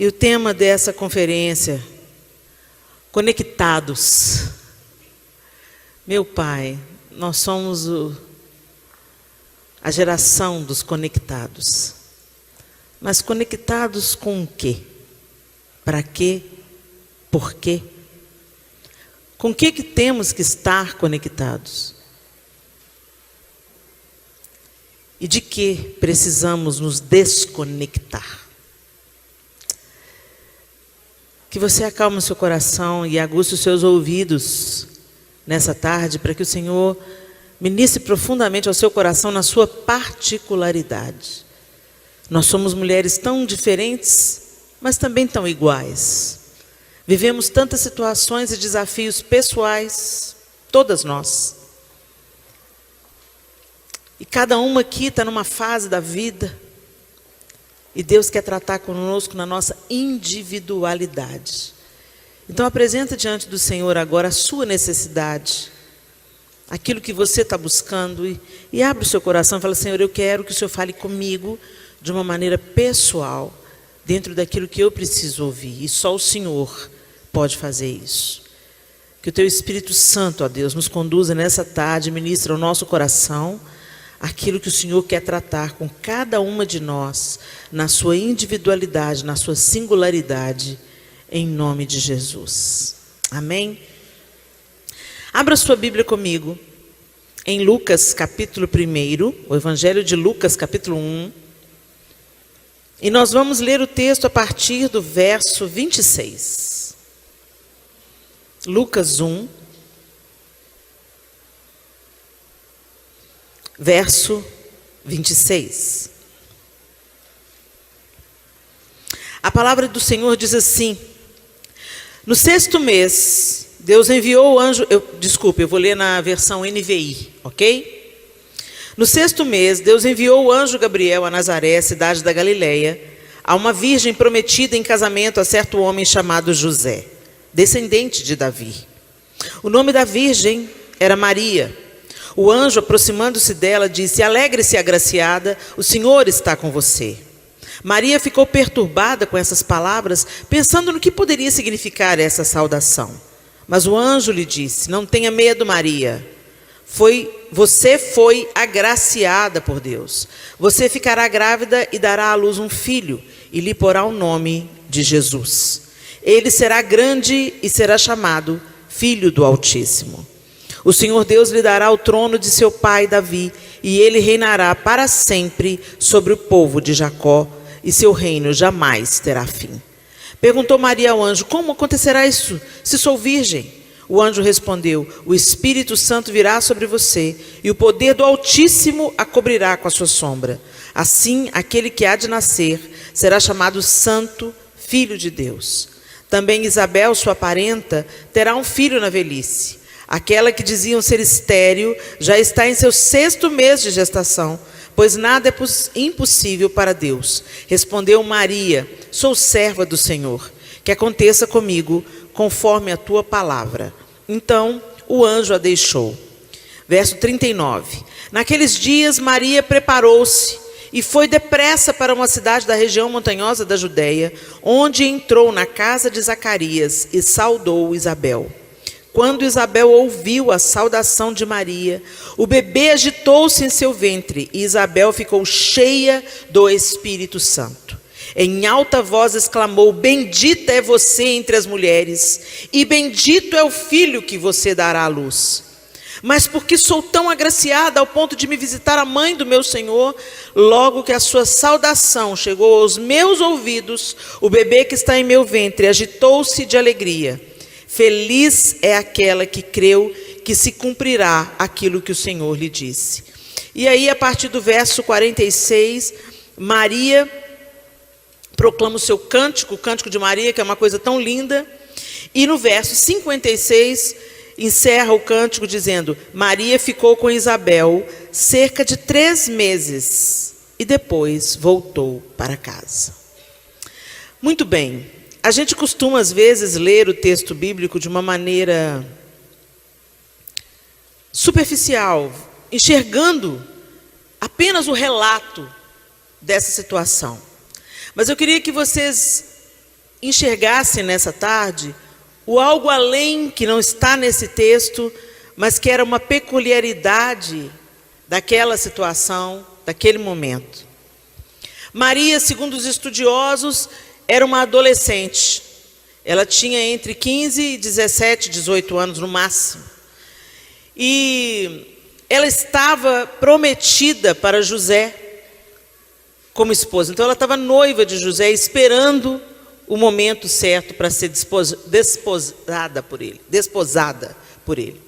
E o tema dessa conferência, conectados. Meu Pai, nós somos a geração dos conectados. Mas conectados com o quê? Para quê? Por quê? Com o que temos que estar conectados? E de que precisamos nos desconectar? Que você acalme o seu coração e aguce os seus ouvidos nessa tarde, para que o Senhor ministre profundamente ao seu coração na sua particularidade. Nós somos mulheres tão diferentes, mas também tão iguais. Vivemos tantas situações e desafios pessoais, todas nós. E cada uma aqui está numa fase da vida. E Deus quer tratar conosco na nossa individualidade. Então apresenta diante do Senhor agora a sua necessidade. Aquilo que você está buscando. E abre o seu coração e fala: Senhor, eu quero que o Senhor fale comigo de uma maneira pessoal. Dentro daquilo que eu preciso ouvir. E só o Senhor pode fazer isso. Que o Teu Espírito Santo, ó Deus, nos conduza nessa tarde. Ministra ao nosso coração aquilo que o Senhor quer tratar com cada uma de nós, na sua individualidade, na sua singularidade, em nome de Jesus. Amém? Abra sua Bíblia comigo, em Lucas capítulo 1, o Evangelho de Lucas capítulo 1, e nós vamos ler o texto a partir do verso 26. Lucas 1, verso 26. A palavra do Senhor diz assim: no 6º mês, Deus enviou o anjo... eu vou ler na versão NVI, ok? No 6º mês, Deus enviou o anjo Gabriel a Nazaré, cidade da Galileia, a uma virgem prometida em casamento a certo homem chamado José, descendente de Davi. O nome da virgem era Maria. O anjo, aproximando-se dela, disse: alegre-se, agraciada, o Senhor está com você. Maria ficou perturbada com essas palavras, pensando no que poderia significar essa saudação. Mas o anjo lhe disse: não tenha medo, Maria. Você foi agraciada por Deus. Você ficará grávida e dará à luz um filho, e lhe porá o nome de Jesus. Ele será grande e será chamado Filho do Altíssimo. O Senhor Deus lhe dará o trono de seu pai Davi, e ele reinará para sempre sobre o povo de Jacó, e seu reino jamais terá fim. Perguntou Maria ao anjo: como acontecerá isso, se sou virgem? O anjo respondeu: o Espírito Santo virá sobre você, e o poder do Altíssimo a cobrirá com a sua sombra. Assim, aquele que há de nascer será chamado Santo, Filho de Deus. Também Isabel, sua parenta, terá um filho na velhice. Aquela que diziam ser estéril já está em seu 6º mês de gestação, pois nada é impossível para Deus. Respondeu Maria: sou serva do Senhor, que aconteça comigo conforme a tua palavra. Então o anjo a deixou. Verso 39. Naqueles dias Maria preparou-se e foi depressa para uma cidade da região montanhosa da Judeia, onde entrou na casa de Zacarias e saudou Isabel. Quando Isabel ouviu a saudação de Maria, o bebê agitou-se em seu ventre, e Isabel ficou cheia do Espírito Santo. Em alta voz exclamou: bendita é você entre as mulheres, e bendito é o filho que você dará à luz. Mas porque sou tão agraciada ao ponto de me visitar a mãe do meu Senhor, logo que a sua saudação chegou aos meus ouvidos, o bebê que está em meu ventre agitou-se de alegria. Feliz é aquela que creu que se cumprirá aquilo que o Senhor lhe disse. E aí, a partir do verso 46, Maria proclama o seu cântico, o cântico de Maria, que é uma coisa tão linda. E no verso 56, encerra o cântico dizendo: Maria ficou com Isabel cerca de 3 meses e depois voltou para casa. Muito bem. A gente costuma, às vezes, ler o texto bíblico de uma maneira superficial, enxergando apenas o relato dessa situação. Mas eu queria que vocês enxergasse nessa tarde o algo além que não está nesse texto, mas que era uma peculiaridade daquela situação, daquele momento. Maria, segundo os estudiosos, era uma adolescente. Ela tinha entre 15 e 17, 18 anos no máximo. E ela estava prometida para José como esposa. Então ela estava noiva de José, esperando o momento certo para ser desposada por ele.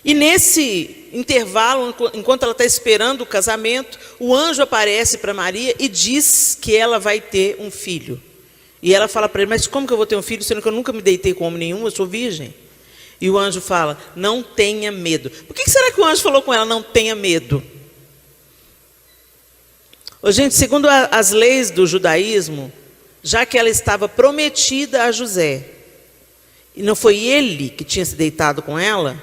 E nesse intervalo, enquanto ela está esperando o casamento, o anjo aparece para Maria e diz que ela vai ter um filho. E ela fala para ele: mas como que eu vou ter um filho, sendo que eu nunca me deitei com homem nenhum, eu sou virgem? E o anjo fala: não tenha medo. Por que será que o anjo falou com ela: não tenha medo? Gente, segundo as leis do judaísmo, já que ela estava prometida a José, e não foi ele que tinha se deitado com ela,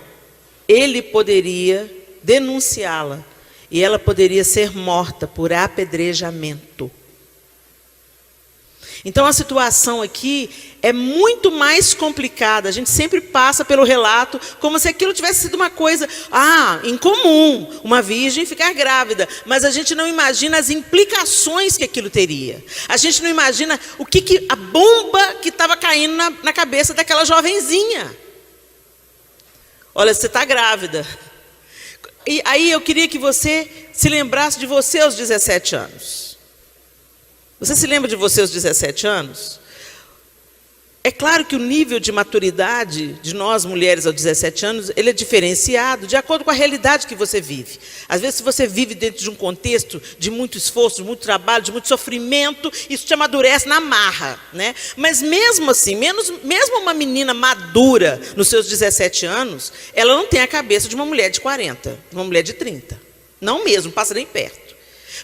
ele poderia denunciá-la, e ela poderia ser morta por apedrejamento. Então a situação aqui é muito mais complicada. A gente sempre passa pelo relato como se aquilo tivesse sido uma coisa incomum, uma virgem ficar grávida, mas a gente não imagina as implicações que aquilo teria. A gente não imagina a bomba que estava caindo na cabeça daquela jovenzinha. Olha, você está grávida. E aí eu queria que você se lembrasse de você aos 17 anos. Você se lembra de você aos 17 anos? É claro que o nível de maturidade de nós mulheres aos 17 anos, ele é diferenciado de acordo com a realidade que você vive. Às vezes, se você vive dentro de um contexto de muito esforço, de muito trabalho, de muito sofrimento, isso te amadurece na marra, né? Mas mesmo assim, mesmo uma menina madura nos seus 17 anos, ela não tem a cabeça de uma mulher de 40, de uma mulher de 30. Não mesmo, passa nem perto.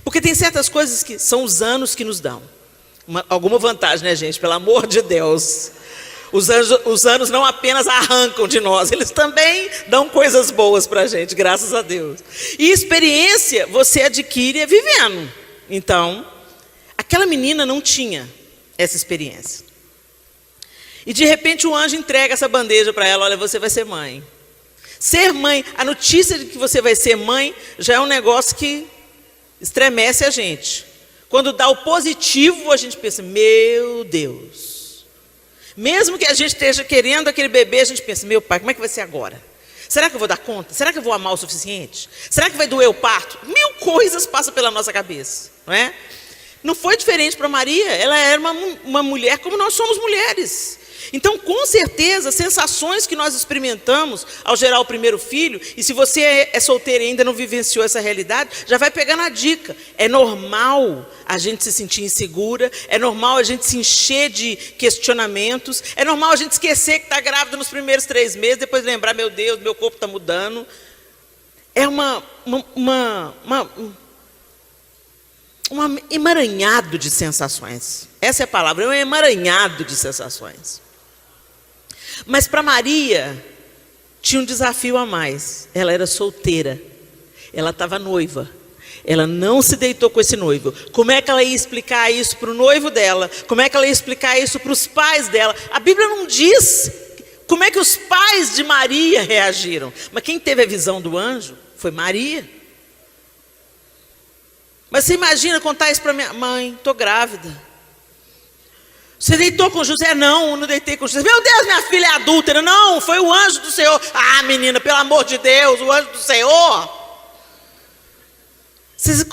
Porque tem certas coisas que são os anos que nos dão. Alguma vantagem, né, gente? Pelo amor de Deus. Os anos não apenas arrancam de nós, eles também dão coisas boas para a gente, graças a Deus. E experiência você adquire vivendo. Então, aquela menina não tinha essa experiência. E de repente o anjo entrega essa bandeja para ela: olha, você vai ser mãe. Ser mãe, a notícia de que você vai ser mãe já é um negócio que estremece a gente. Quando dá o positivo, a gente pensa: meu Deus. Mesmo que a gente esteja querendo aquele bebê, a gente pensa: meu pai, como é que vai ser agora? Será que eu vou dar conta? Será que eu vou amar o suficiente? Será que vai doer o parto? 1000 coisas passam pela nossa cabeça, não é? Não foi diferente para Maria. Ela era uma mulher como nós somos mulheres. Então, com certeza, sensações que nós experimentamos ao gerar o primeiro filho, e se você é solteiro e ainda não vivenciou essa realidade, já vai pegando a dica. É normal a gente se sentir insegura, é normal a gente se encher de questionamentos, é normal a gente esquecer que está grávida nos primeiros 3 meses, depois lembrar: meu Deus, meu corpo está mudando. É um emaranhado de sensações. Essa é a palavra, é um emaranhado de sensações. Mas para Maria, tinha um desafio a mais. Ela era solteira, ela estava noiva, ela não se deitou com esse noivo. Como é que ela ia explicar isso para o noivo dela? Como é que ela ia explicar isso para os pais dela? A Bíblia não diz como é que os pais de Maria reagiram. Mas quem teve a visão do anjo foi Maria. Mas você imagina contar isso para minha mãe: estou grávida. Você deitou com José? Não, não deitei com José. Meu Deus, minha filha é adúltera. Não, foi o anjo do Senhor. Ah, menina, pelo amor de Deus, o anjo do Senhor. Vocês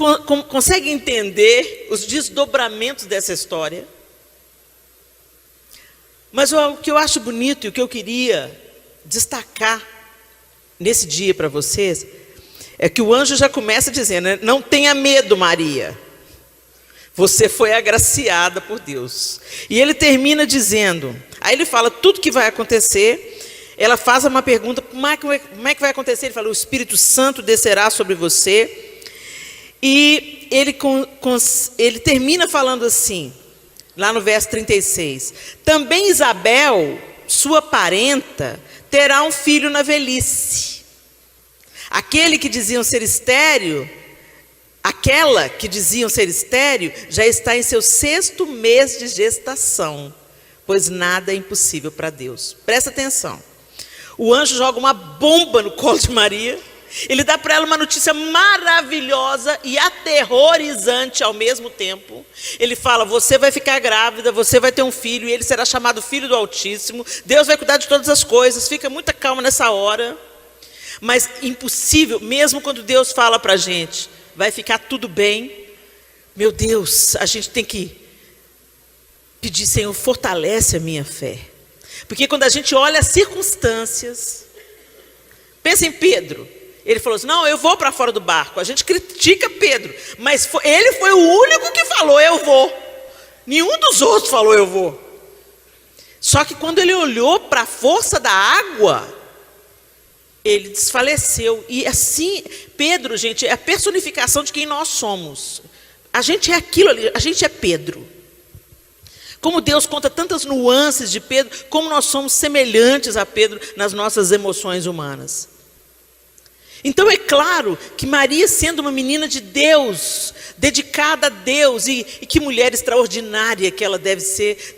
conseguem entender os desdobramentos dessa história? Mas o que eu acho bonito e o que eu queria destacar nesse dia para vocês é que o anjo já começa dizendo, né? Não tenha medo, Maria. Você foi agraciada por Deus. E ele termina dizendo, aí ele fala tudo que vai acontecer. Ela faz uma pergunta: como é que vai acontecer? Ele fala: o Espírito Santo descerá sobre você. E ele termina falando assim, lá no verso 36. Também Isabel, sua parenta, terá um filho na velhice. Aquele que diziam ser estéril, Aquela que diziam ser estéril já está em seu 6º mês de gestação, pois nada é impossível para Deus. Presta atenção. O anjo joga uma bomba no colo de Maria. Ele dá para ela uma notícia maravilhosa e aterrorizante ao mesmo tempo. Ele fala: você vai ficar grávida, você vai ter um filho, e ele será chamado Filho do Altíssimo. Deus vai cuidar de todas as coisas. Fica muita calma nessa hora. Mas impossível, mesmo quando Deus fala para a gente: vai ficar tudo bem. Meu Deus, a gente tem que pedir: Senhor, fortalece a minha fé. Porque quando a gente olha as circunstâncias, pensa em Pedro. Ele falou assim: não, eu vou para fora do barco. A gente critica Pedro, mas ele foi o único que falou: eu vou. Nenhum dos outros falou: eu vou. Só que quando ele olhou para a força da água, ele desfaleceu. E assim, Pedro, gente, é a personificação de quem nós somos. A gente é aquilo ali, a gente é Pedro. Como Deus conta tantas nuances de Pedro, como nós somos semelhantes a Pedro nas nossas emoções humanas. Então é claro que Maria, sendo uma menina de Deus, dedicada a Deus, e que mulher extraordinária que ela deve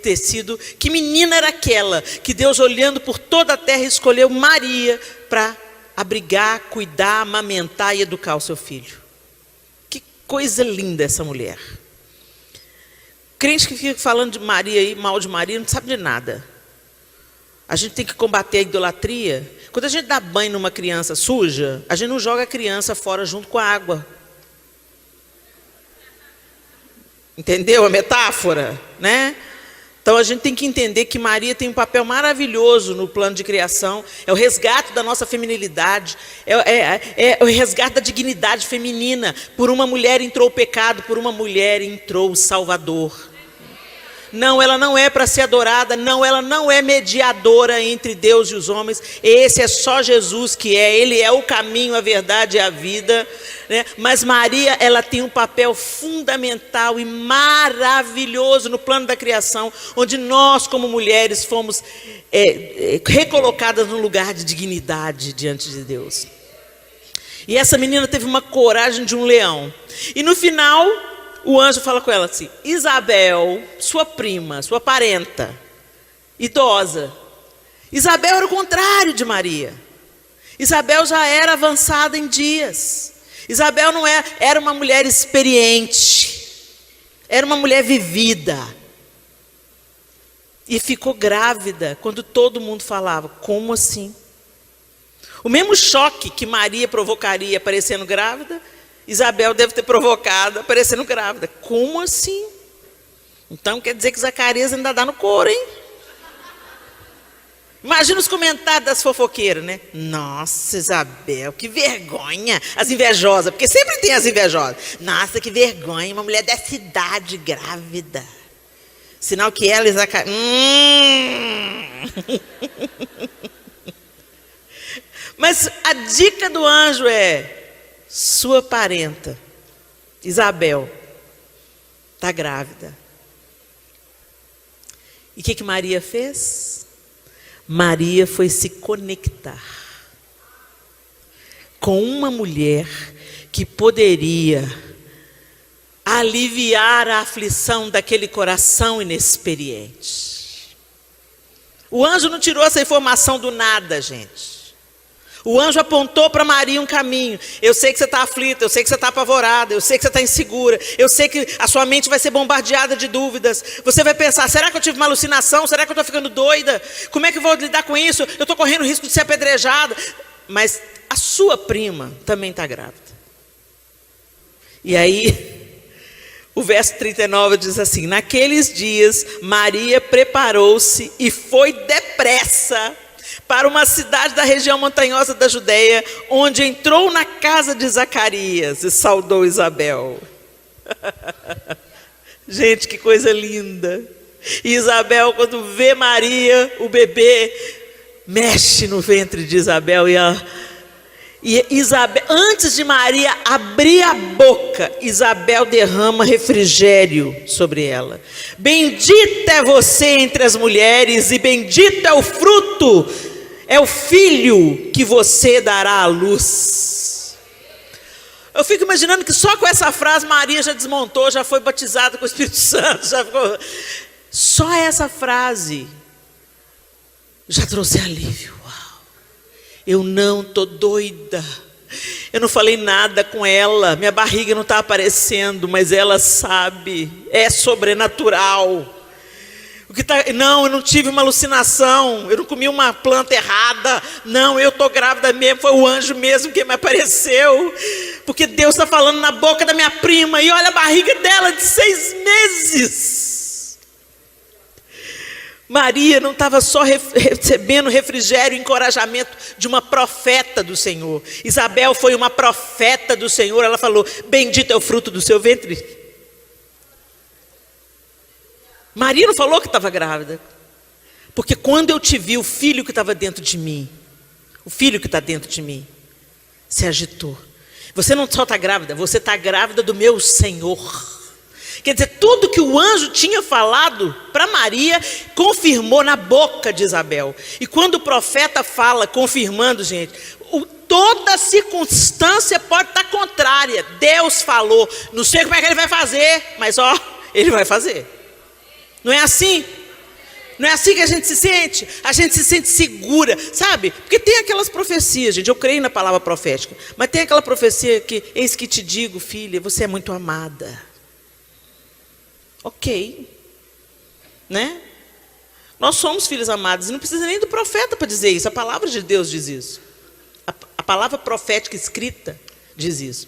ter sido, que menina era aquela que Deus, olhando por toda a terra, escolheu Maria para abrigar, cuidar, amamentar e educar o seu filho. Que coisa linda essa mulher. Crente que fica falando de Maria aí, mal de Maria, não sabe de nada. A gente tem que combater a idolatria. Quando a gente dá banho numa criança suja, a gente não joga a criança fora junto com a água. Entendeu a metáfora, né? Então a gente tem que entender que Maria tem um papel maravilhoso no plano de criação. É o resgate da nossa feminilidade, é o resgate da dignidade feminina. Por uma mulher entrou o pecado, por uma mulher entrou o Salvador. Não, ela não é para ser adorada, não, ela não é mediadora entre Deus e os homens. Esse é só Jesus que é, Ele é o caminho, a verdade e a vida, né? Mas Maria, ela tem um papel fundamental e maravilhoso no plano da criação, onde nós como mulheres fomos recolocadas num lugar de dignidade diante de Deus. E essa menina teve uma coragem de um leão. E no final, o anjo fala com ela assim: Isabel, sua prima, sua parenta, idosa. Isabel era o contrário de Maria. Isabel já era avançada em dias. Isabel não era uma mulher experiente, era uma mulher vivida. E ficou grávida quando todo mundo falava: como assim? O mesmo choque que Maria provocaria aparecendo grávida, Isabel deve ter provocado aparecendo grávida. Como assim? Então quer dizer que Zacarias ainda dá no couro, hein? Imagina os comentários das fofoqueiras, né? Nossa, Isabel, que vergonha. As invejosas, porque sempre tem as invejosas. Nossa, que vergonha, uma mulher dessa idade grávida. Sinal que ela e Zacarias... Mas a dica do anjo é: sua parenta, Isabel, está grávida. E o que Maria fez? Maria foi se conectar com uma mulher que poderia aliviar a aflição daquele coração inexperiente. O anjo não tirou essa informação do nada, gente. O anjo apontou para Maria um caminho. Eu sei que você está aflita, eu sei que você está apavorada, eu sei que você está insegura, eu sei que a sua mente vai ser bombardeada de dúvidas. Você vai pensar: será que eu tive uma alucinação? Será que eu estou ficando doida? Como é que eu vou lidar com isso? Eu estou correndo o risco de ser apedrejada. Mas a sua prima também está grávida. E aí, o verso 39 diz assim: naqueles dias, Maria preparou-se e foi depressa para uma cidade da região montanhosa da Judeia, onde entrou na casa de Zacarias e saudou Isabel. Gente, que coisa linda. E Isabel, quando vê Maria, o bebê mexe no ventre de Isabel, e Isabel, antes de Maria abrir a boca, Isabel derrama refrigério sobre ela. Bendita é você entre as mulheres, e bendito é o fruto, é o filho que você dará à luz. Eu fico imaginando que só com essa frase Maria já desmontou, já foi batizada com o Espírito Santo. Só essa frase já trouxe alívio. Uau. Eu não estou doida. Eu não falei nada com ela. Minha barriga não está aparecendo, mas ela sabe. É sobrenatural. Não, eu não tive uma alucinação. Eu não comi uma planta errada. Não, eu estou grávida mesmo. Foi o anjo mesmo que me apareceu. Porque Deus está falando na boca da minha prima. E olha a barriga dela de 6 meses. Maria não estava só recebendo refrigério e encorajamento de uma profeta do Senhor. Isabel foi uma profeta do Senhor. Ela falou: bendito é o fruto do seu ventre. Maria não falou que estava grávida. Porque quando eu te vi, o filho que estava dentro de mim, o filho que está dentro de mim, se agitou. Você não só está grávida, você está grávida do meu Senhor. Quer dizer, tudo que o anjo tinha falado para Maria, confirmou na boca de Isabel. E quando o profeta fala, confirmando, gente, toda circunstância pode estar contrária. Deus falou, não sei como é que ele vai fazer, mas ele vai fazer. Não é assim? Não é assim que a gente se sente? A gente se sente segura, sabe? Porque tem aquelas profecias, gente, eu creio na palavra profética, mas tem aquela profecia que, eis que te digo, filha, você é muito amada. Ok, né? Nós somos filhos amados, e não precisa nem do profeta para dizer isso, a palavra de Deus diz isso. A palavra profética escrita diz isso.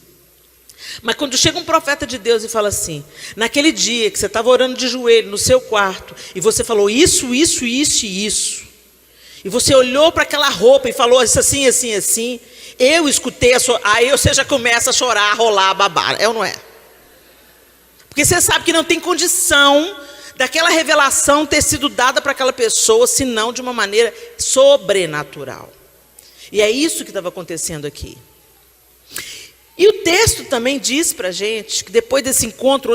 Mas quando chega um profeta de Deus e fala assim, naquele dia que você estava orando de joelho no seu quarto, e você falou isso, isso, isso e isso, e você olhou para aquela roupa e falou isso assim, assim, assim, eu escutei, aí você já começa a chorar, a rolar, a babar, é ou não é? Porque você sabe que não tem condição daquela revelação ter sido dada para aquela pessoa, senão de uma maneira sobrenatural. E é isso que estava acontecendo aqui. E o texto também diz para a gente que depois desse encontro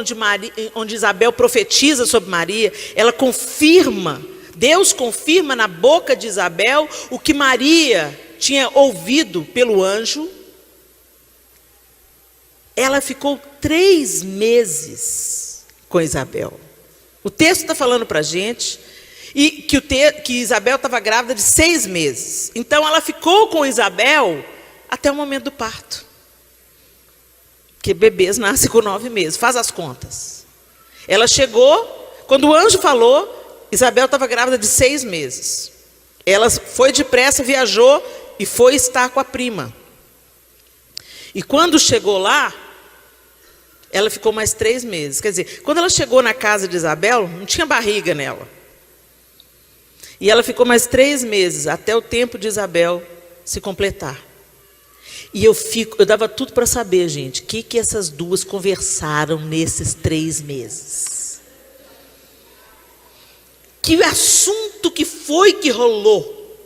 onde Isabel profetiza sobre Maria, ela confirma, Deus confirma na boca de Isabel o que Maria tinha ouvido pelo anjo. Ela ficou 3 meses com Isabel. O texto está falando para a gente e que Isabel estava grávida de 6 meses. Então ela ficou com Isabel até o momento do parto. Porque bebês nascem com 9 meses, faz as contas. Ela chegou, quando o anjo falou, Isabel estava grávida de 6 meses. Ela foi depressa, viajou e foi estar com a prima. E quando chegou lá, ela ficou mais 3 meses. Quer dizer, quando ela chegou na casa de Isabel, não tinha barriga nela. E ela ficou mais 3 meses, até o tempo de Isabel se completar. E eu dava tudo para saber, gente, o que essas duas conversaram nesses 3 meses. Que assunto que foi que rolou?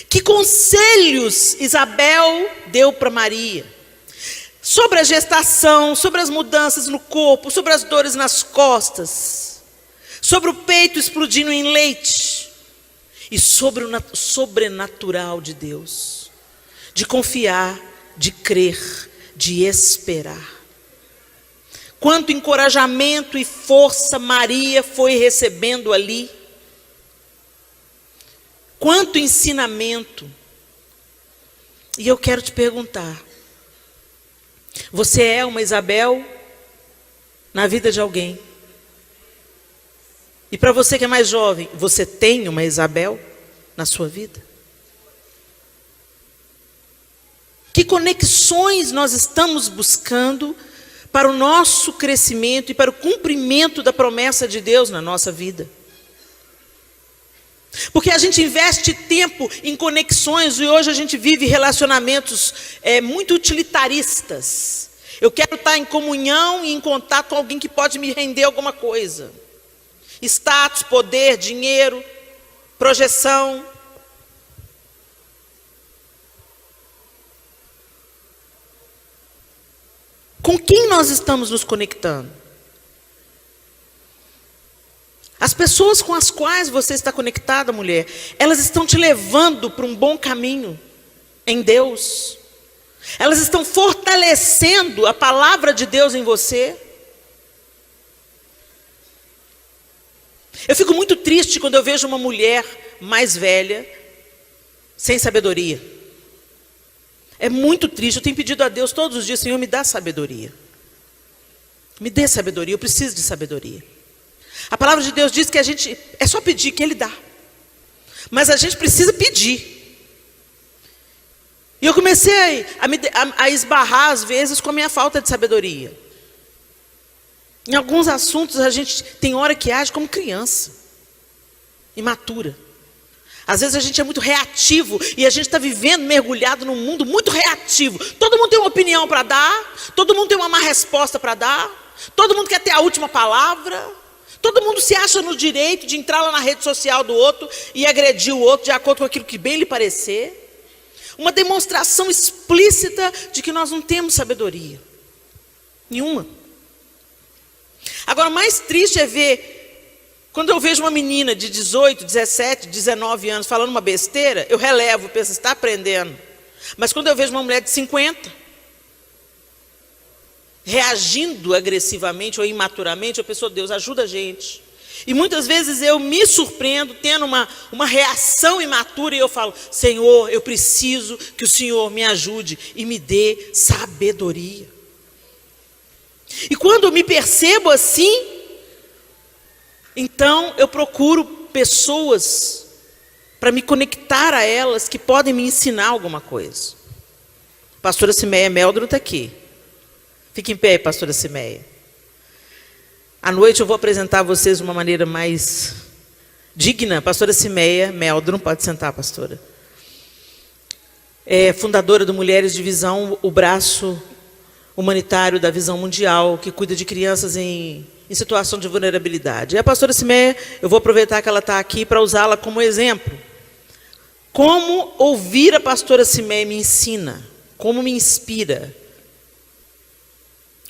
Que conselhos Isabel deu para Maria? Sobre a gestação, sobre as mudanças no corpo, sobre as dores nas costas, sobre o peito explodindo em leite, e sobre o sobrenatural de Deus, de confiar, de crer, de esperar. Quanto encorajamento e força Maria foi recebendo ali, quanto ensinamento. E eu quero te perguntar, você é uma Isabel na vida de alguém? E para você que é mais jovem, você tem uma Isabel na sua vida? Que conexões nós estamos buscando para o nosso crescimento e para o cumprimento da promessa de Deus na nossa vida? Porque a gente investe tempo em conexões e hoje a gente vive relacionamentos muito utilitaristas. Eu quero estar em comunhão e em contato com alguém que pode me render alguma coisa. Status, poder, dinheiro, projeção. Com quem nós estamos nos conectando? As pessoas com as quais você está conectada, mulher, elas estão te levando para um bom caminho em Deus? Elas estão fortalecendo a palavra de Deus em você? Eu fico muito triste quando eu vejo uma mulher mais velha, sem sabedoria. É muito triste. Eu tenho pedido a Deus todos os dias: Senhor, me dá sabedoria. Me dê sabedoria, eu preciso de sabedoria. A palavra de Deus diz que a gente, é só pedir que Ele dá. Mas a gente precisa pedir. E eu comecei a esbarrar às vezes com a minha falta de sabedoria. Em alguns assuntos a gente tem hora que age como criança, imatura. Às vezes a gente é muito reativo e a gente está vivendo mergulhado num mundo muito reativo. Todo mundo tem uma opinião para dar, todo mundo tem uma má resposta para dar, todo mundo quer ter a última palavra, todo mundo se acha no direito de entrar lá na rede social do outro e agredir o outro de acordo com aquilo que bem lhe parecer. Uma demonstração explícita de que nós não temos sabedoria nenhuma. Agora, o mais triste é ver, quando eu vejo uma menina de 18, 17, 19 anos falando uma besteira, eu relevo, penso, está aprendendo. Mas quando eu vejo uma mulher de 50, reagindo agressivamente ou imaturamente, eu penso: Deus, ajuda a gente. E muitas vezes eu me surpreendo tendo uma reação imatura e eu falo: Senhor, eu preciso que o Senhor me ajude e me dê sabedoria. E quando eu me percebo assim, então eu procuro pessoas para me conectar a elas que podem me ensinar alguma coisa. A pastora Cimeia Meldron está aqui. Fique em pé, pastora Cimeia. À noite eu vou apresentar a vocês de uma maneira mais digna. Pastora Cimeia Meldron, pode sentar, pastora. É fundadora do Mulheres de Visão, o braço humanitário da Visão Mundial, que cuida de crianças em situação de vulnerabilidade. E a pastora Cimeia, eu vou aproveitar que ela está aqui para usá-la como exemplo. Como ouvir a pastora Cimeia me ensina, como me inspira,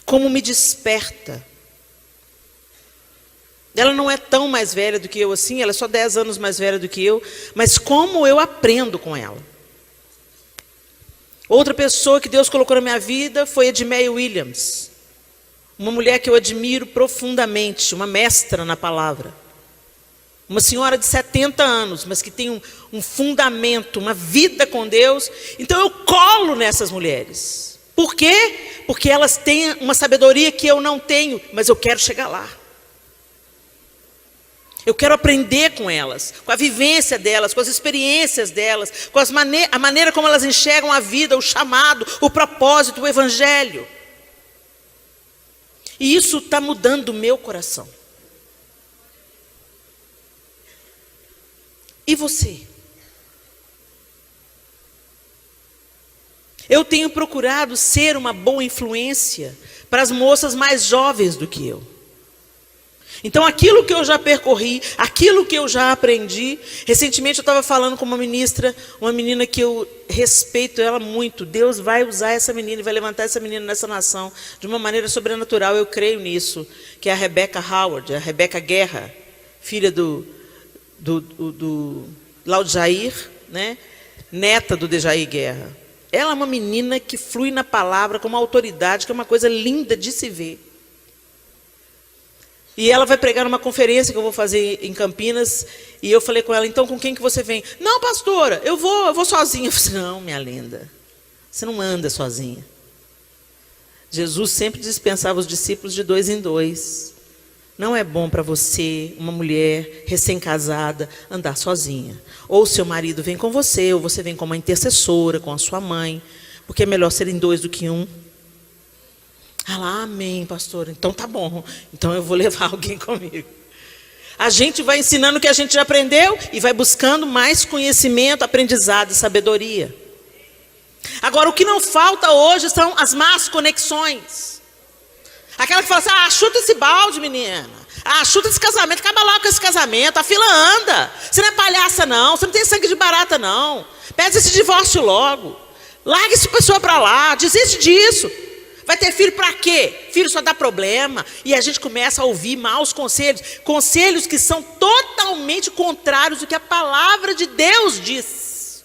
como me desperta. Ela não é tão mais velha do que eu assim, ela é só 10 anos mais velha do que eu, mas como eu aprendo com ela. Outra pessoa que Deus colocou na minha vida foi Edmeia Williams, uma mulher que eu admiro profundamente, uma mestra na palavra. Uma senhora de 70 anos, mas que tem um fundamento, uma vida com Deus. Então eu colo nessas mulheres. Por quê? Porque elas têm uma sabedoria que eu não tenho, mas eu quero chegar lá. Eu quero aprender com elas, com a vivência delas, com as experiências delas, com a maneira como elas enxergam a vida, o chamado, o propósito, o evangelho. E isso está mudando o meu coração. E você? Eu tenho procurado ser uma boa influência para as moças mais jovens do que eu. Então, aquilo que eu já percorri, aquilo que eu já aprendi. Recentemente eu estava falando com uma ministra, uma menina que eu respeito ela muito. Deus vai usar essa menina e vai levantar essa menina nessa nação de uma maneira sobrenatural, eu creio nisso. Que é a Rebecca Howard, a Rebecca Guerra, filha do Laudjair, né? Neta do Dejair Guerra. Ela é uma menina que flui na palavra com uma autoridade, que é uma coisa linda de se ver. E ela vai pregar numa conferência que eu vou fazer em Campinas. E eu falei com ela: então com quem que você vem? Não, pastora, eu vou sozinha. Eu falei: não, minha linda, você não anda sozinha. Jesus sempre dispensava os discípulos de 2 em 2. Não é bom para você, uma mulher recém-casada, andar sozinha. Ou seu marido vem com você, ou você vem com uma intercessora, com a sua mãe. Porque é melhor serem 2 do que 1. Ela: amém, pastor. Então tá bom. Então eu vou levar alguém comigo. A gente vai ensinando o que a gente já aprendeu e vai buscando mais conhecimento, aprendizado e sabedoria. Agora, o que não falta hoje são as más conexões. Aquela que fala assim: chuta esse balde, menina. Chuta esse casamento, acaba logo com esse casamento. A fila anda. Você não é palhaça, não. Você não tem sangue de barata, não. Pede esse divórcio logo. Larga essa pessoa para lá. Desiste disso. Vai ter filho para quê? Filho só dá problema. E a gente começa a ouvir maus conselhos. Conselhos que são totalmente contrários do que a palavra de Deus diz.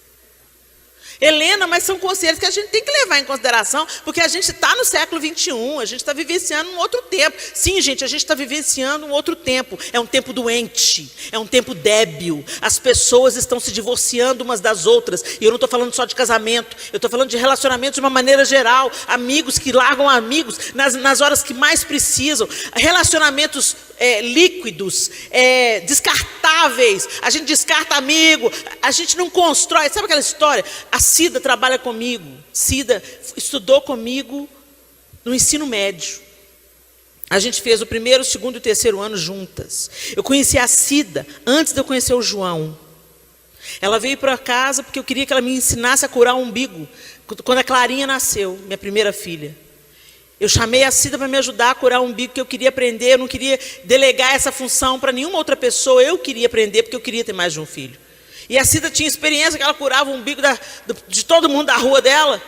Helena, mas são conselhos que a gente tem que levar em consideração, porque a gente está no século XXI, a gente está vivenciando um outro tempo. Sim, gente, a gente está vivenciando um outro tempo. É um tempo doente, é um tempo débil. As pessoas estão se divorciando umas das outras. E eu não estou falando só de casamento, eu estou falando de relacionamentos de uma maneira geral. Amigos que largam amigos nas horas que mais precisam. Relacionamentos líquidos, descartáveis. A gente descarta amigo, a gente não constrói. Sabe aquela história? A Cida trabalha comigo. Cida estudou comigo no ensino médio. A gente fez o primeiro, o segundo e o terceiro ano juntas. Eu conheci a Cida antes de eu conhecer o João. Ela veio para casa porque eu queria que ela me ensinasse a curar o umbigo. Quando a Clarinha nasceu, minha primeira filha. Eu chamei a Cida para me ajudar a curar o umbigo, que eu queria aprender. Eu não queria delegar essa função para nenhuma outra pessoa. Eu queria aprender porque eu queria ter mais de um filho. E a Cida tinha experiência que ela curava o umbigo de todo mundo da rua dela.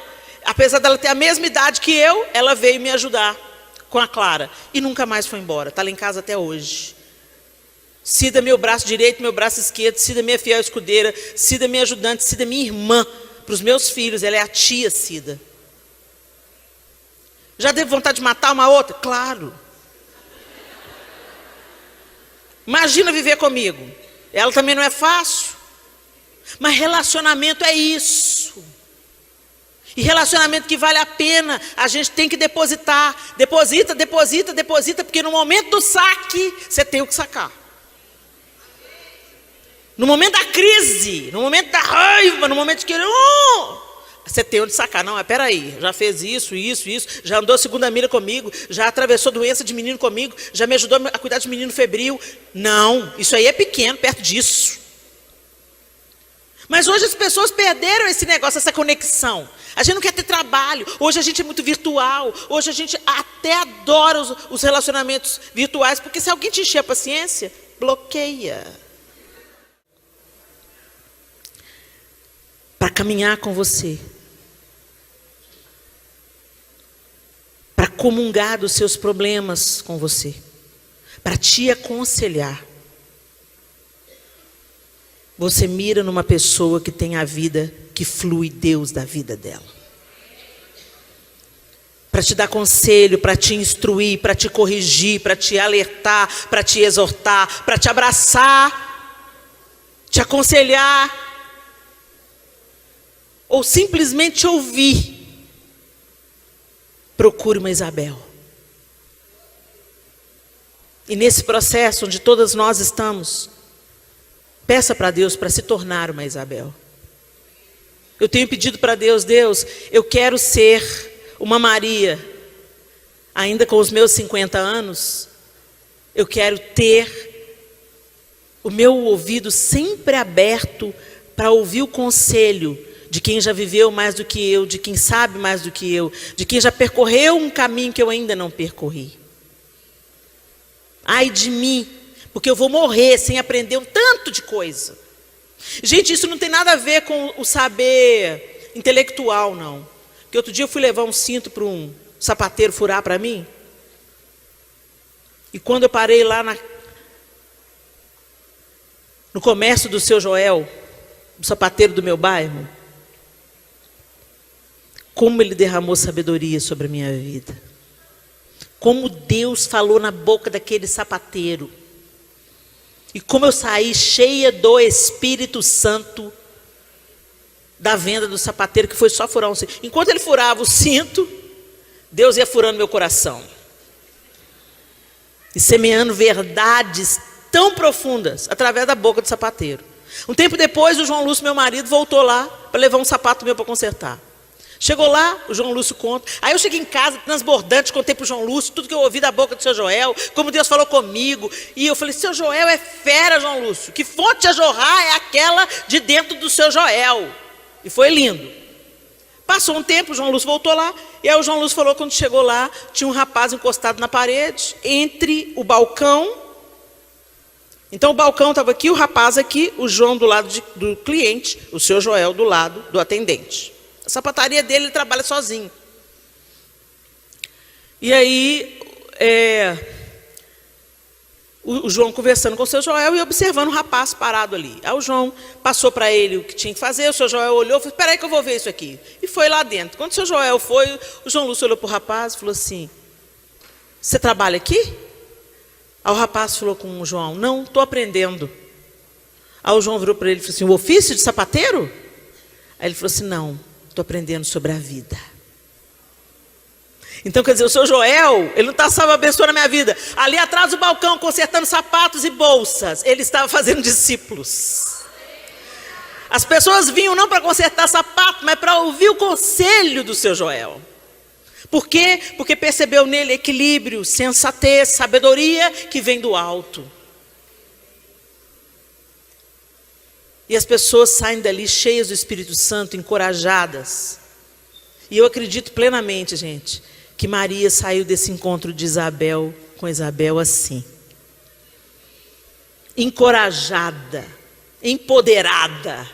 Apesar dela ter a mesma idade que eu, ela veio me ajudar com a Clara. E nunca mais foi embora. Está lá em casa até hoje. Cida meu braço direito, meu braço esquerdo. Cida minha fiel escudeira. Cida minha ajudante. Cida minha irmã. Para os meus filhos, ela é a tia Cida. Já teve vontade de matar uma outra? Claro. Imagina viver comigo. Ela também não é fácil. Mas relacionamento é isso. E relacionamento que vale a pena, a gente tem que depositar. Deposita, deposita, deposita, porque no momento do saque, você tem o que sacar. No momento da crise, no momento da raiva, no momento de querer... Você tem onde sacar. Não, mas peraí, já fez isso, já andou segunda milha comigo, já atravessou doença de menino comigo, já me ajudou a cuidar de menino febril. Não, isso aí é pequeno, perto disso. Mas hoje as pessoas perderam esse negócio, essa conexão. A gente não quer ter trabalho, hoje a gente é muito virtual, hoje a gente até adora os relacionamentos virtuais, porque se alguém te encher a paciência, bloqueia. Para caminhar com você, para comungar dos seus problemas com você, para te aconselhar. Você mira numa pessoa que tem a vida, que flui Deus da vida dela. Para te dar conselho, para te instruir, para te corrigir, para te alertar, para te exortar, para te abraçar, te aconselhar. Ou simplesmente ouvir. Procure uma Isabel. E nesse processo onde todas nós estamos, peça para Deus para se tornar uma Isabel. Eu tenho pedido para Deus, Deus, eu quero ser uma Maria, ainda com os meus 50 anos, eu quero ter o meu ouvido sempre aberto para ouvir o conselho de quem já viveu mais do que eu, de quem sabe mais do que eu, de quem já percorreu um caminho que eu ainda não percorri. Ai de mim, porque eu vou morrer sem aprender um tanto de coisa. Gente, isso não tem nada a ver com o saber intelectual, não. Porque outro dia eu fui levar um cinto para um sapateiro furar para mim. E quando eu parei lá no comércio do seu Joel, o sapateiro do meu bairro, como ele derramou sabedoria sobre a minha vida. Como Deus falou na boca daquele sapateiro. E como eu saí cheia do Espírito Santo da venda do sapateiro, que foi só furar um cinto. Enquanto ele furava o cinto, Deus ia furando meu coração. E semeando verdades tão profundas através da boca do sapateiro. Um tempo depois, o João Lúcio, meu marido, voltou lá para levar um sapato meu para consertar. Chegou lá, o João Lúcio conta. Aí eu cheguei em casa, transbordante, contei para o João Lúcio tudo que eu ouvi da boca do seu Joel, como Deus falou comigo. E eu falei, seu Joel é fera, João Lúcio. Que fonte a jorrar é aquela de dentro do seu Joel. E foi lindo. Passou um tempo, o João Lúcio voltou lá. E aí o João Lúcio falou, quando chegou lá, tinha um rapaz encostado na parede, entre o balcão. Então o balcão estava aqui, o rapaz aqui, o João do lado do cliente, o seu Joel do lado do atendente. A sapataria dele, ele trabalha sozinho. o João conversando com o seu Joel e observando o rapaz parado ali. Aí o João passou para ele o que tinha que fazer, o seu Joel olhou e falou, espera aí que eu vou ver isso aqui. E foi lá dentro. Quando o seu Joel foi, o João Lúcio olhou para o rapaz e falou assim, você trabalha aqui? Aí o rapaz falou com o João, não, estou aprendendo. Aí o João virou para ele e falou assim, o ofício de sapateiro? Aí ele falou assim, não, estou aprendendo sobre a vida. Então, quer dizer, o seu Joel, ele não estava abençoando a minha vida. Ali atrás do balcão, consertando sapatos e bolsas, ele estava fazendo discípulos. As pessoas vinham não para consertar sapato, mas para ouvir o conselho do seu Joel. Por quê? Porque percebeu nele equilíbrio, sensatez, sabedoria que vem do alto. E as pessoas saem dali cheias do Espírito Santo, encorajadas. E eu acredito plenamente, gente, que Maria saiu desse encontro de Isabel com Isabel assim. Encorajada, empoderada,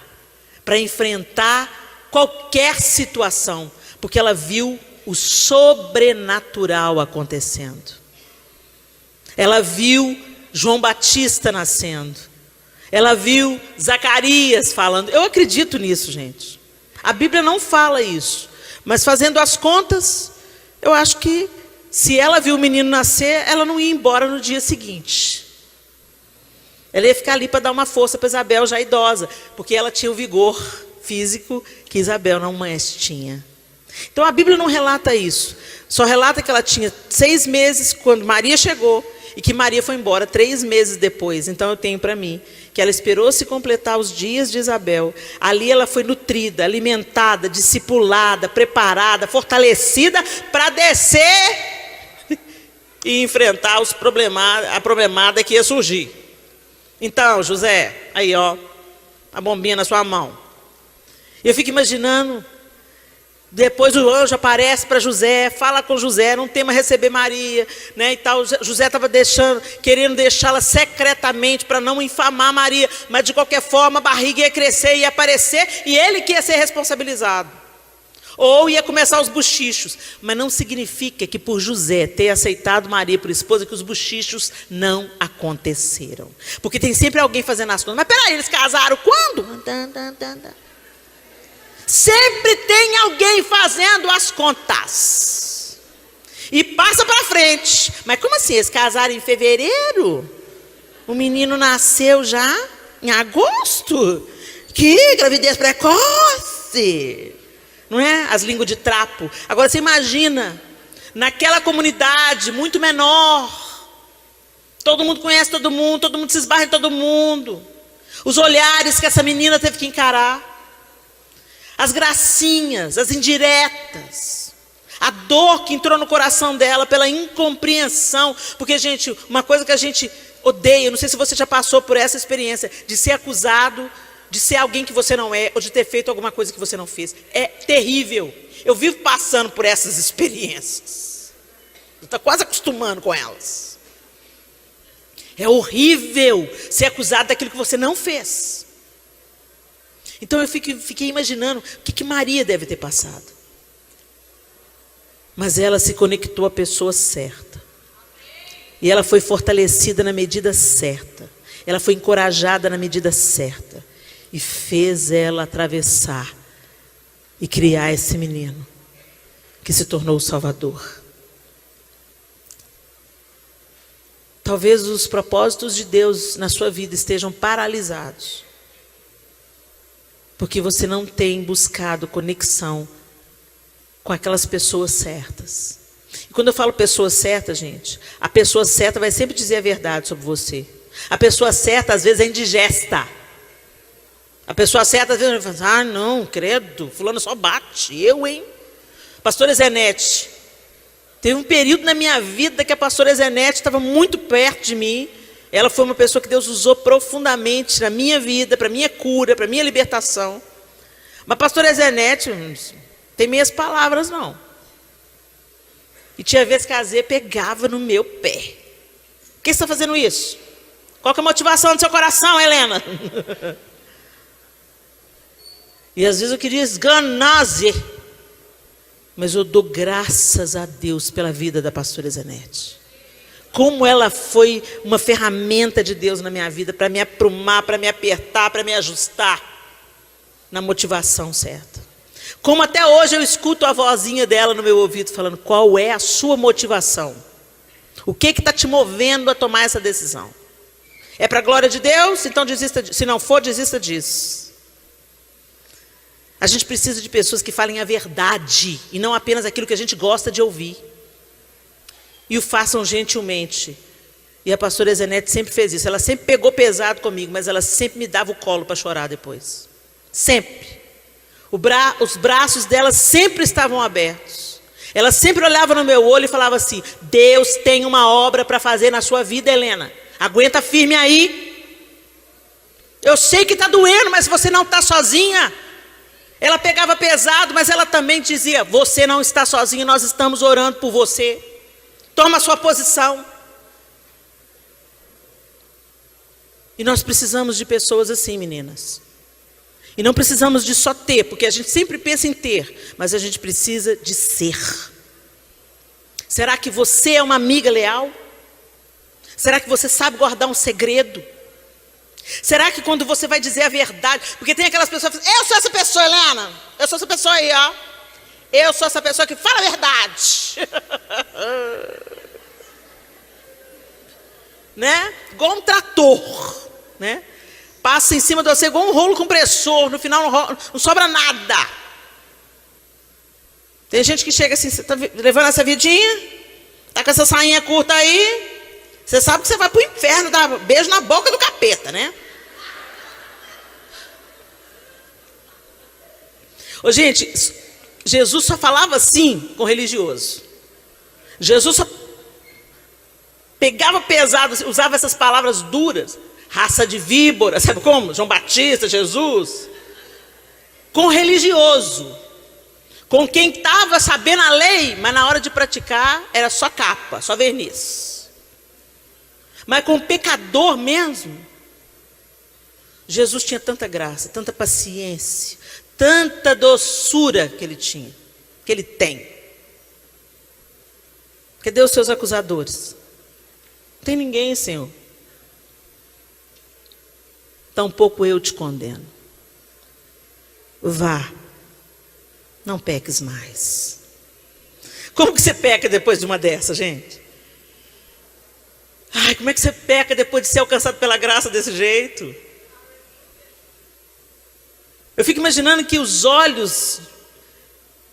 para enfrentar qualquer situação, porque ela viu o sobrenatural acontecendo. Ela viu João Batista nascendo. Ela viu Zacarias falando. Eu acredito nisso, gente. A Bíblia não fala isso. Mas fazendo as contas, eu acho que se ela viu o menino nascer, ela não ia embora no dia seguinte. Ela ia ficar ali para dar uma força para Isabel, já idosa. Porque ela tinha o vigor físico que Isabel não mais tinha. Então a Bíblia não relata isso. Só relata que ela tinha 6 meses quando Maria chegou. E que Maria foi embora 3 meses depois. Então eu tenho para mim que ela esperou se completar os dias de Isabel. Ali ela foi nutrida, alimentada, discipulada, preparada, fortalecida para descer e enfrentar a problemada que ia surgir. Então, José, aí ó, a bombinha na sua mão. Eu fico imaginando. Depois o anjo aparece para José, fala com José, não tema receber Maria, né, e tal. José estava querendo deixá-la secretamente para não infamar Maria, mas de qualquer forma a barriga ia crescer, ia aparecer, e ele que ia ser responsabilizado. Ou ia começar os bochichos, mas não significa que por José ter aceitado Maria por esposa, que os bochichos não aconteceram. Porque tem sempre alguém fazendo as contas. Mas peraí, eles casaram quando? Sempre tem alguém fazendo as contas. E passa para frente. Mas como assim? Eles casaram em fevereiro? O menino nasceu já em agosto? Que gravidez precoce! Não é? As línguas de trapo. Agora você imagina, naquela comunidade muito menor, todo mundo conhece todo mundo se esbarra em todo mundo. Os olhares que essa menina teve que encarar. As gracinhas, as indiretas, a dor que entrou no coração dela pela incompreensão. Porque, gente, uma coisa que a gente odeia, não sei se você já passou por essa experiência, de ser acusado, de ser alguém que você não é, ou de ter feito alguma coisa que você não fez. É terrível. Eu vivo passando por essas experiências. Estou quase acostumando com elas. É horrível ser acusado daquilo que você não fez. Então eu fiquei imaginando o que Maria deve ter passado. Mas ela se conectou à pessoa certa. E ela foi fortalecida na medida certa. Ela foi encorajada na medida certa. E fez ela atravessar e criar esse menino que se tornou o Salvador. Talvez os propósitos de Deus na sua vida estejam paralisados. Porque você não tem buscado conexão com aquelas pessoas certas. E quando eu falo pessoa certa, gente, a pessoa certa vai sempre dizer a verdade sobre você. A pessoa certa, às vezes, é indigesta. A pessoa certa, às vezes, vai falar, não, credo, fulano só bate, eu, hein? Pastora Zenete, teve um período na minha vida que a pastora Zenete estava muito perto de mim. Ela foi uma pessoa que Deus usou profundamente na minha vida, para minha cura, para minha libertação. Mas a pastora Zenete, tem meias palavras não. E tinha vezes que a Zé pegava no meu pé. Por que você está fazendo isso? Qual que é a motivação do seu coração, Helena? E às vezes eu queria esganar a Zé. Mas eu dou graças a Deus pela vida da pastora Zenete. Como ela foi uma ferramenta de Deus na minha vida para me aprumar, para me apertar, para me ajustar na motivação certa. Como até hoje eu escuto a vozinha dela no meu ouvido falando: qual é a sua motivação? O que está te movendo a tomar essa decisão? É para a glória de Deus? Então desista, se não for, desista disso. A gente precisa de pessoas que falem a verdade e não apenas aquilo que a gente gosta de ouvir. E o façam gentilmente. E a pastora Zenete sempre fez isso. Ela sempre pegou pesado comigo, mas ela sempre me dava o colo para chorar depois. Sempre. Os braços dela sempre estavam abertos. Ela sempre olhava no meu olho e falava assim: Deus tem uma obra para fazer na sua vida, Helena. Aguenta firme aí. Eu sei que está doendo, mas você não está sozinha. Ela pegava pesado, mas ela também dizia: você não está sozinha, nós estamos orando por você. Toma a sua posição. E nós precisamos de pessoas assim, meninas. E não precisamos de só ter, porque a gente sempre pensa em ter, mas a gente precisa de ser. Será que você é uma amiga leal? Será que você sabe guardar um segredo? Será que quando você vai dizer a verdade, porque tem aquelas pessoas que falam: eu sou essa pessoa, Helena, eu sou essa pessoa aí, ó. Eu sou essa pessoa que fala a verdade. Né? Igual um trator, né? Passa em cima de você igual um rolo compressor, no final não sobra nada. Tem gente que chega assim: você está levando essa vidinha, está com essa sainha curta aí, você sabe que você vai para o inferno, dá beijo na boca do capeta, né? Ô, gente, Jesus só falava assim com religioso. Jesus só pegava pesado, usava essas palavras duras. Raça de víbora, sabe como? João Batista, Jesus. Com religioso. Com quem estava sabendo a lei, mas na hora de praticar era só capa, só verniz. Mas com o pecador mesmo, Jesus tinha tanta graça, tanta paciência, tanta doçura que ele tinha, que ele tem. Cadê os seus acusadores? Não tem ninguém, Senhor. Tampouco eu te condeno. Vá, não peques mais. Como que você peca depois de uma dessa, gente? Ai, como é que você peca depois de ser alcançado pela graça desse jeito? Eu fico imaginando que os olhos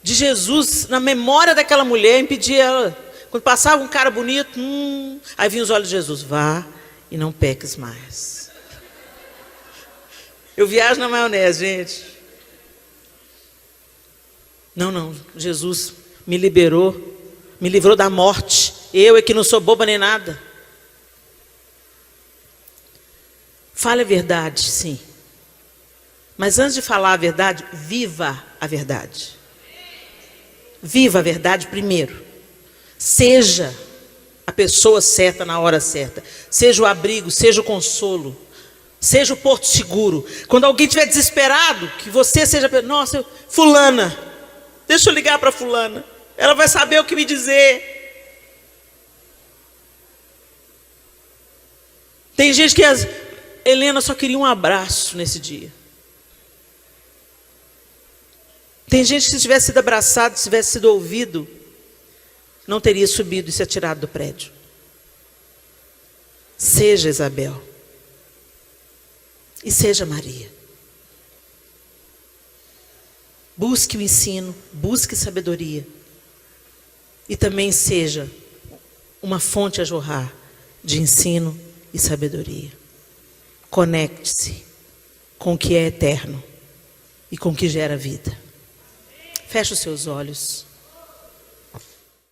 de Jesus na memória daquela mulher impedia ela. Quando passava um cara bonito, aí vinha os olhos de Jesus: vá e não peques mais. Eu viajo na maionese, gente. Não, Jesus me liberou, me livrou da morte. Eu é que não sou boba nem nada. Fale a verdade, sim. Mas antes de falar a verdade, viva a verdade. Viva a verdade primeiro. Seja a pessoa certa na hora certa. Seja o abrigo, seja o consolo. Seja o porto seguro. Quando alguém estiver desesperado, que você seja... Nossa, fulana, deixa eu ligar para fulana. Ela vai saber o que me dizer. Tem gente que... Helena só queria um abraço nesse dia. Tem gente que se tivesse sido abraçado, se tivesse sido ouvido, não teria subido e se atirado do prédio. Seja Isabel. E seja Maria. Busque o ensino, busque sabedoria. E também seja uma fonte a jorrar de ensino e sabedoria. Conecte-se com o que é eterno e com o que gera vida. Feche os seus olhos.